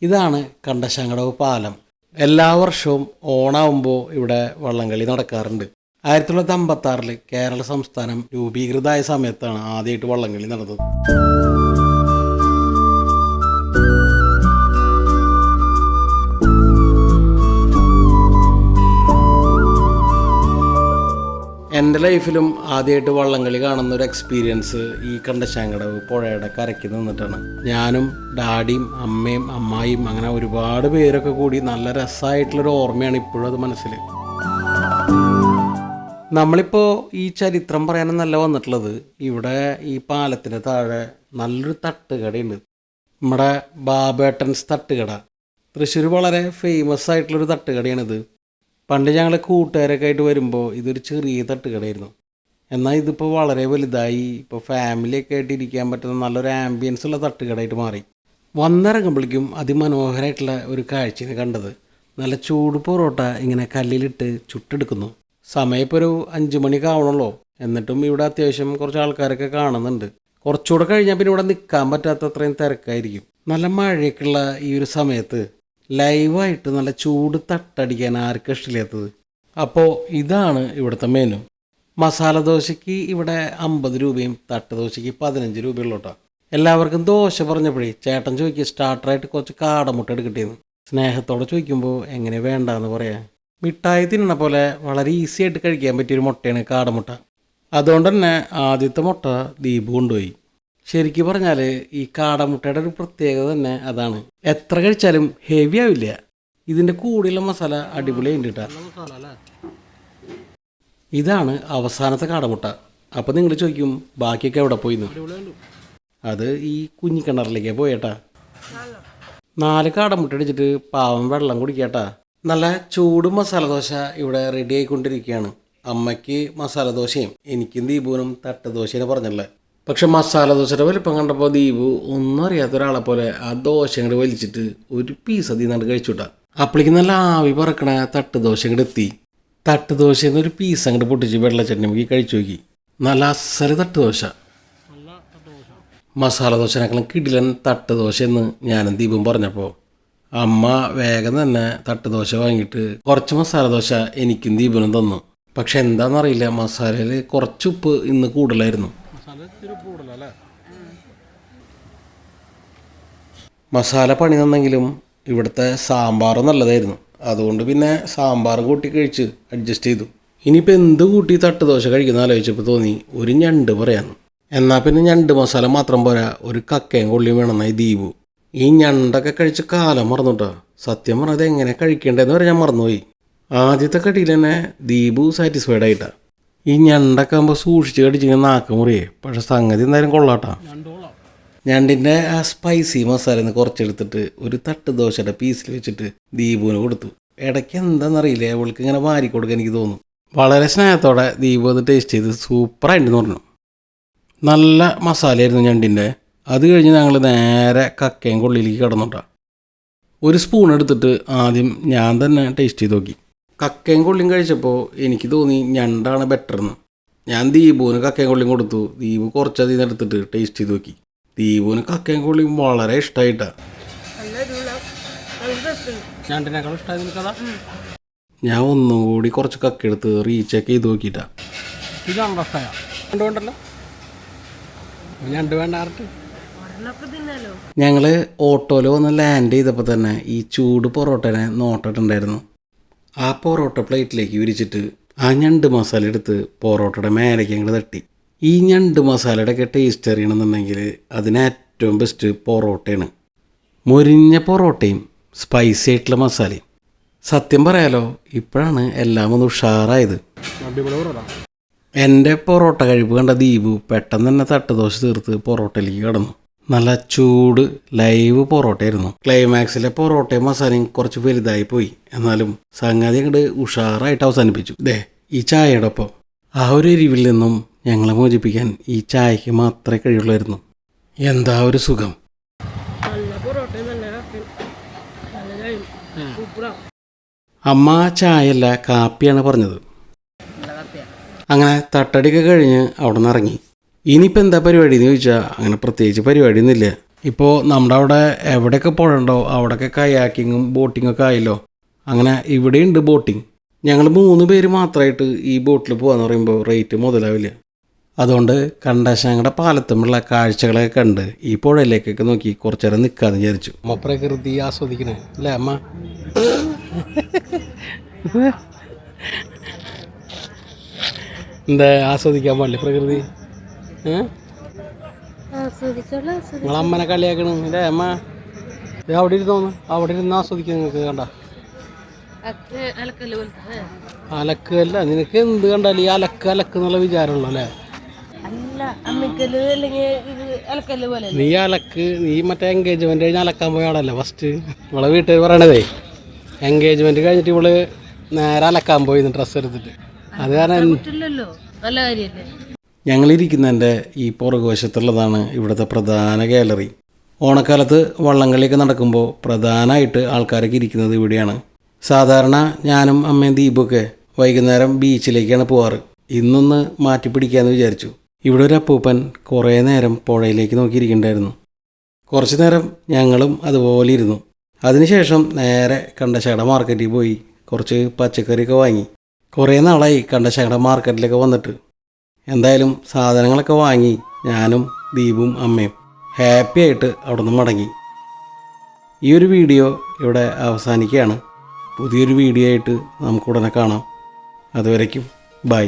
ഇതാണ് കണ്ടശാങ്കടവ് പാലം. എല്ലാ വർഷവും ഓണാവുമ്പോൾ ഇവിടെ വള്ളംകളി നടക്കാറുണ്ട്. 1956 കേരള സംസ്ഥാനം രൂപീകൃതമായ സമയത്താണ് ആദ്യമായിട്ട് വള്ളംകളി നടന്നത്. എൻ്റെ ലൈഫിലും ആദ്യമായിട്ട് വള്ളംകളി കാണുന്ന ഒരു എക്സ്പീരിയൻസ് ഈ കണ്ടശാങ്കടവ് പുഴയുടെ കരയ്ക്ക് നിന്നിട്ടാണ്. ഞാനും ഡാഡിയും അമ്മയും അമ്മായിയും അങ്ങനെ ഒരുപാട് പേരൊക്കെ കൂടി നല്ല രസമായിട്ടുള്ളൊരു ഓർമ്മയാണ് ഇപ്പോഴും അത് മനസ്സിൽ. നമ്മളിപ്പോൾ ഈ ചരിത്രം പറയാനല്ല വന്നിട്ടുള്ളത്. ഇവിടെ ഈ പാലത്തിൻ്റെ താഴെ നല്ലൊരു തട്ടുകടയുണ്ട്. നമ്മുടെ ബാബേട്ടൻസ് തട്ടുകട. തൃശ്ശൂർ വളരെ ഫേമസ് ആയിട്ടുള്ളൊരു തട്ടുകടയാണിത്. പണ്ട് ഞങ്ങൾ കൂട്ടുകാരൊക്കെ ആയിട്ട് വരുമ്പോൾ ഇതൊരു ചെറിയ തട്ടുകടയായിരുന്നു. എന്നാൽ ഇതിപ്പോൾ വളരെ വലുതായി. ഇപ്പോൾ ഫാമിലിയൊക്കെ ആയിട്ട് ഇരിക്കാൻ പറ്റുന്ന നല്ലൊരു ആംബിയൻസ് ഉള്ള തട്ടുകടയായിട്ട് മാറി. വന്നിറങ്ങുമ്പോഴേക്കും അതിമനോഹരമായിട്ടുള്ള ഒരു കാഴ്ചയാണ് കണ്ടത്. നല്ല ചൂട് പൊറോട്ട ഇങ്ങനെ കല്ലിലിട്ട് ചുട്ടെടുക്കുന്നു. സമയം ഇപ്പോൾ ഒരു 5 മണിയൊക്കെ ആവണല്ലോ. എന്നിട്ടും ഇവിടെ അത്യാവശ്യം കുറച്ച് ആൾക്കാരൊക്കെ കാണുന്നുണ്ട്. കുറച്ചുകൂടെ കഴിഞ്ഞാൽ പിന്നെ ഇവിടെ നിൽക്കാൻ പറ്റാത്ത അത്രയും തിരക്കായിരിക്കും. നല്ല മഴയൊക്കെയുള്ള ഈ ഒരു സമയത്ത് ലൈവായിട്ട് നല്ല ചൂട് തട്ടടിക്കാൻ ആർക്കും ഇഷ്ടമില്ലാത്തത്. അപ്പോൾ ഇതാണ് ഇവിടുത്തെ മെനു. മസാല ദോശയ്ക്ക് ഇവിടെ 50 രൂപയും തട്ട് ദോശയ്ക്ക് 15 രൂപയുള്ളൂ കേട്ടോ. എല്ലാവർക്കും ദോശ പറഞ്ഞപ്പോഴേ ചേട്ടൻ ചോദിക്കുക സ്റ്റാർട്ടറായിട്ട് കുറച്ച് കാടമുട്ട എടുക്കട്ടേന്ന്. സ്നേഹത്തോടെ ചോദിക്കുമ്പോൾ എങ്ങനെ വേണ്ടാന്ന് പറയാം. മിഠായി തിന്നണ പോലെ വളരെ ഈസി ആയിട്ട് കഴിക്കാൻ പറ്റിയൊരു മുട്ടയാണ് കാടമുട്ട. അതുകൊണ്ട് തന്നെ ആദ്യത്തെ മുട്ട ദീപ് കൊണ്ടുപോയി. ശരിക്കും പറഞ്ഞാൽ ഈ കാടമുട്ടയുടെ ഒരു പ്രത്യേകത തന്നെ അതാണ്. എത്ര കഴിച്ചാലും ഹെവി ആവില്ല. ഇതിൻ്റെ കൂടെയുള്ള മസാല അടിപൊളിയായിട്ട് കിട്ടാം. ഇതാണ് അവസാനത്തെ കാടമുട്ട. അപ്പോൾ നിങ്ങൾ ചോദിക്കും ബാക്കിയൊക്കെ എവിടെ പോയിന്ന്. അത് ഈ കുഞ്ഞിക്കിണറിലേക്ക് പോയേട്ടാ. 4 കാടമുട്ട അടിച്ചിട്ട് പാവം വെള്ളം കുടിക്കാട്ടാ. നല്ല ചൂട് മസാല ദോശ ഇവിടെ റെഡി ആയിക്കൊണ്ടിരിക്കുകയാണ്. അമ്മയ്ക്ക് മസാല ദോശയും എനിക്കും ദീപുവിനും തട്ട് ദോശയാണ് പറഞ്ഞുള്ളത്. പക്ഷെ മസാല ദോശയുടെ വലിപ്പം കണ്ടപ്പോൾ ദീപു ഒന്നും അറിയാത്ത ഒരാളെ പോലെ ആ ദോശ അങ്ങോട്ട് വലിച്ചിട്ട് ഒരു പീസ് അതിൽ നിന്നാണ്ട് കഴിച്ചുവിട്ടാ. അപ്പോഴേക്കും നല്ല ആവി പറക്കണ തട്ട് ദോശ അങ്ങോട്ട് എത്തി. തട്ട് ദോശയിൽ നിന്ന് ഒരു പീസ് അങ്ങോട്ട് പൊട്ടിച്ച് വെള്ളച്ചട്ടനിക്ക് കഴിച്ചു നോക്കി. നല്ല അസല് തട്ട് ദോശ. മസാല ദോശനേക്കാളും കിടിലൻ തട്ട് ദോശ എന്ന് ഞാനും ദീപും പറഞ്ഞപ്പോൾ അമ്മ വേഗം തന്നെ തട്ട് ദോശ വാങ്ങിയിട്ട് കുറച്ച് മസാല ദോശ എനിക്കും ദീപുനും തന്നു. പക്ഷെ എന്താണെന്നറിയില്ല, മസാലയിൽ കുറച്ച് ഉപ്പ് ഇന്ന് കൂടുതലായിരുന്നു. മസാല പണി തന്നെങ്കിലും ഇവിടുത്തെ സാമ്പാർ നല്ലതായിരുന്നു. അതുകൊണ്ട് പിന്നെ സാമ്പാർ കൂട്ടി കഴിച്ച് അഡ്ജസ്റ്റ് ചെയ്തു. ഇനിയിപ്പോൾ എന്ത് കൂട്ടി തട്ട് ദോശ കഴിക്കുന്ന ആലോചിച്ചപ്പോൾ തോന്നി ഒരു ഞണ്ട് പറയാമെന്ന്. എന്നാൽ പിന്നെ ഞണ്ട് മസാല മാത്രം പോരാ, ഒരു കക്കയും കൊള്ളിയും വേണമെന്നായി ദീപു. ഈ ഞണ്ടൊക്കെ കഴിച്ച് കാലം മറന്നുട്ടോ. സത്യം പറഞ്ഞത് എങ്ങനെ കഴിക്കേണ്ടതെന്ന് വരെ ഞാൻ മറന്നുപോയി. ആദ്യത്തെ കടിയിൽ തന്നെ ദീപു സാറ്റിസ്ഫൈഡ് ആയിട്ടാണ്. ഈ ഞണ്ടൊക്കെ ആകുമ്പോൾ സൂക്ഷിച്ച് കടിച്ചിങ്ങനെ നാക്ക് മുറിയേ. പക്ഷെ സംഗതി എന്തായാലും കൊള്ളാട്ടാ. ഞണ്ടിൻ്റെ ആ സ്പൈസി മസാലന്ന് കുറച്ചെടുത്തിട്ട് ഒരു തട്ട് ദോശയുടെ പീസിൽ വെച്ചിട്ട് ദീപുവിന് കൊടുത്തു. ഇടയ്ക്ക് എന്താണെന്നറിയില്ല, അവൾക്ക് ഇങ്ങനെ വാരി കൊടുക്കാൻ എനിക്ക് തോന്നും. വളരെ സ്നേഹത്തോടെ ദീപു അത് ടേസ്റ്റ് ചെയ്ത് സൂപ്പറായിട്ടുണ്ടെന്ന് പറഞ്ഞു. നല്ല മസാലയായിരുന്നു ഞണ്ടിൻ്റെ. അത് കഴിഞ്ഞ് ഞങ്ങൾ നേരെ കക്കയും കൊള്ളിയിലേക്ക് കിടന്നുട്ടാ. ഒരു സ്പൂൺ എടുത്തിട്ട് ആദ്യം ഞാൻ തന്നെ ടേസ്റ്റ് ചെയ്ത് നോക്കി. കക്കയും കൊള്ളിയും കഴിച്ചപ്പോൾ എനിക്ക് തോന്നി ഞണ്ടാണ് ബെറ്റർന്ന്. ഞാൻ ദീപുവിന് കക്കയും കൊള്ളിയും കൊടുത്തു. ദീപു കുറച്ചധികം നിന്ന് എടുത്തിട്ട് ടേസ്റ്റ് ചെയ്ത് നോക്കി. ദീപുവിന് കക്കയും കൊള്ളിയും വളരെ ഇഷ്ടമായിട്ടാ. ഞാൻ ഒന്നും കൂടി കുറച്ച് കക്ക എടുത്ത് റീചെക്ക് ചെയ്ത് നോക്കിയിട്ടാ. ഞങ്ങൾ ഓട്ടോയിൽ വന്ന് ലാൻഡ് ചെയ്തപ്പോൾ തന്നെ ഈ ചൂട് പൊറോട്ടനെ നോട്ടിട്ടുണ്ടായിരുന്നു. ആ പൊറോട്ട പ്ലേറ്റിലേക്ക് വിരിച്ചിട്ട് ആ ഞണ്ട് മസാല എടുത്ത് പൊറോട്ടയുടെ മേലേക്ക് ഞങ്ങൾ തട്ടി. ഈ ഞണ്ട് മസാലയുടെ ഒക്കെ ടേസ്റ്റ് അറിയണമെന്നുണ്ടെങ്കിൽ അതിന് ഏറ്റവും ബെസ്റ്റ് പൊറോട്ടയാണ്. മൊരിഞ്ഞ പൊറോട്ടയും സ്പൈസി ആയിട്ടുള്ള മസാലയും. സത്യം പറയാലോ, ഇപ്പോഴാണ് എല്ലാം ഒന്ന് ഉഷാറായത്. എൻ്റെ പൊറോട്ട കഴിപ്പ് കണ്ട ദീപു പെട്ടെന്ന് തന്നെ തട്ട് ദോശ തീർത്ത് പൊറോട്ടയിലേക്ക് കടന്നു. നല്ല ചൂട് ലൈവ് പൊറോട്ടയായിരുന്നു. ക്ലൈമാക്സിലെ പൊറോട്ടയും മസാലയും കുറച്ച് വലുതായി പോയി. എന്നാലും സംഗതി അങ്ങോട്ട് ഉഷാറായിട്ട് അവസാനിപ്പിച്ചു. ഈ ചായയുടെ ഒപ്പം ആ ഒരു എരിവിൽ നിന്നും ഞങ്ങളെ മോചിപ്പിക്കാൻ ഈ ചായക്ക് മാത്രമേ കഴിയുള്ളായിരുന്നു. എന്താ ഒരു സുഖം. അമ്മ ചായയല്ല കാപ്പിയാണ് പറഞ്ഞത്. അങ്ങനെ തട്ടടിയൊക്കെ കഴിഞ്ഞ് അവിടെ നിന്ന് ഇറങ്ങി. ഇനിയിപ്പോൾ എന്താ പരിപാടി എന്ന് ചോദിച്ചാൽ അങ്ങനെ പ്രത്യേകിച്ച് പരിപാടിയൊന്നുമില്ല. ഇപ്പോൾ നമ്മുടെ അവിടെ എവിടെയൊക്കെ പുഴ ഉണ്ടോ അവിടെയൊക്കെ കയാക്കിങ്ങും ബോട്ടിങ്ങും ഒക്കെ ആയല്ലോ. അങ്ങനെ ഇവിടെയുണ്ട് ബോട്ടിങ്. ഞങ്ങൾ 3 പേര് മാത്രമായിട്ട് ഈ ബോട്ടിൽ പോകാന്ന് പറയുമ്പോൾ റേറ്റ് മുതലാവില്ല. അതുകൊണ്ട് കണ്ടശാങ്കട പാലത്തുമുള്ള കാഴ്ചകളൊക്കെ കണ്ട് ഈ പുഴയിലേക്കൊക്കെ നോക്കി കുറച്ചു നേരം നിൽക്കാമെന്ന് വിചാരിച്ചു. അമ്മ പ്രകൃതി ആസ്വദിക്കണേ അല്ലേ അമ്മ? എന്താ ആസ്വദിക്കാൻ പാടില്ലേ പ്രകൃതി? നിങ്ങളമ്മനെ കളിയാക്കണ അല്ലേ അമ്മ? അവിടെ ഇരുന്നോന്ന്, അവിടെ ഇരുന്ന് ആസ്വദിക്കാൻ നിങ്ങൾക്ക് കണ്ട അലക്കല്ല. നിനക്ക് എന്ത് കണ്ടാലും ഈ അലക്ക് എന്നുള്ള വിചാരമുള്ളൂ അല്ലേ? നീ അലക്ക്, നീ മറ്റേ എൻഗേജ്മെന്റ് കഴിഞ്ഞ് അലക്കാൻ പോയ ആളല്ലേ ഫസ്റ്റ്? നമ്മളെ വീട്ടുകാർ പറയണതേ എൻഗേജ്മെന്റ് കഴിഞ്ഞിട്ട് ഇവള് നേരെ അലക്കാൻ പോയി ഡ്രസ്സ് എടുത്തിട്ട്. അത് കാരണം ഞങ്ങളിരിക്കുന്നതിൻ്റെ ഈ പുറകുവശത്തുള്ളതാണ് ഇവിടുത്തെ പ്രധാന ഗാലറി. ഓണക്കാലത്ത് വള്ളംകളിയൊക്കെ നടക്കുമ്പോൾ പ്രധാനമായിട്ട് ആൾക്കാരൊക്കെ ഇരിക്കുന്നത് ഇവിടെയാണ്. സാധാരണ ഞാനും അമ്മയും ദീപൊക്കെ വൈകുന്നേരം ബീച്ചിലേക്കാണ് പോവാറ്. ഇന്നൊന്ന് മാറ്റി പിടിക്കാമെന്ന് വിചാരിച്ചു. ഇവിടെ ഒരു അപ്പൂപ്പൻ കുറേ നേരം പുഴയിലേക്ക് നോക്കിയിരിക്കണ്ടായിരുന്നു. കുറച്ച് നേരം ഞങ്ങളും അതുപോലെ ഇരുന്നു. അതിനുശേഷം നേരെ കണ്ടശാങ്കട മാർക്കറ്റിൽ പോയി കുറച്ച് പച്ചക്കറിയൊക്കെ വാങ്ങി. കുറേ നാളായി കണ്ടശാങ്കട മാർക്കറ്റിലൊക്കെ വന്നിട്ട്. എന്തായാലും സാധനങ്ങളൊക്കെ വാങ്ങി ഞാനും ദീപും അമ്മയും ഹാപ്പി ആയിട്ട് അവിടെ നിന്ന് മടങ്ങി. ഈ ഒരു വീഡിയോ ഇവിടെ അവസാനിക്കുകയാണ്. പുതിയൊരു വീഡിയോ ആയിട്ട് നമുക്ക് ഉടനെ കാണാം. അതുവരയ്ക്കും ബൈ.